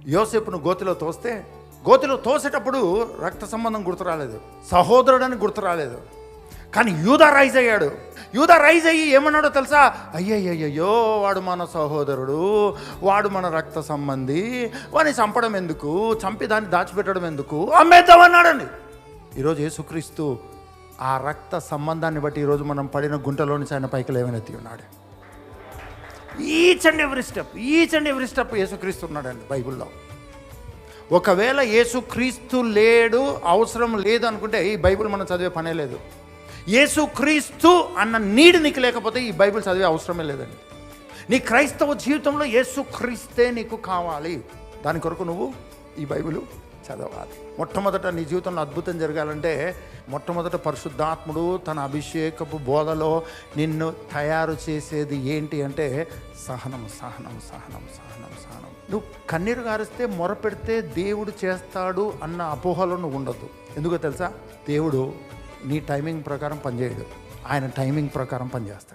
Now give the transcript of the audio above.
యోసేపును గోతిలో తోసేటప్పుడు రక్త సంబంధం గుర్తు రాలేదు, సహోదరుడని గుర్తు రాలేదు. కానీ యూదా రైజ్ అయ్యి ఏమన్నాడో తెలుసా? అయ్యయ్యో, వాడు మన సహోదరుడు, వాడు మన రక్త సంబంధి, వాడిని చంపడం ఎందుకు, చంపి దాన్ని దాచిపెట్టడం ఎందుకు, అమ్మేద్దామన్నాడండి. ఈరోజు యేసుక్రీస్తు ఆ రక్త సంబంధాన్ని బట్టి ఈరోజు మనం పడిన గుంటలో నుంచి ఆయన పైకి లేవనెత్తి ఉన్నాడు. ఈచ్ అండ్ ఎవ్రీ స్టెప్ యేసుక్రీస్తు ఉన్నాడండి బైబిల్లో. ఒకవేళ యేసుక్రీస్తు లేడు, అవసరం లేదు అనుకుంటే ఈ బైబిల్ మనం చదివే పనే లేదు. యేసుక్రీస్తు అన్న నీడు నీకు లేకపోతే ఈ బైబిల్ చదివే అవసరమే లేదండి. నీ క్రైస్తవ జీవితంలో యేసుక్రీస్తే నీకు కావాలి. దాని కొరకు నువ్వు ఈ బైబిల్ చదవాలి. మొట్టమొదట నీ జీవితంలో అద్భుతం జరగాలంటే మొట్టమొదట పరిశుద్ధాత్ముడు తన అభిషేకపు బోధలో నిన్ను తయారు చేసేది ఏంటి అంటే సహనం. నువ్వు కన్నీరు గారిస్తే మొరపెడితే దేవుడు చేస్తాడు అన్న అపోహలో నువ్వు ఉండొద్దు. ఎందుకో తెలుసా? దేవుడు నీ టైమింగ్ ప్రకారం పనిచేయడు, ఆయన టైమింగ్ ప్రకారం పనిచేస్తాడు.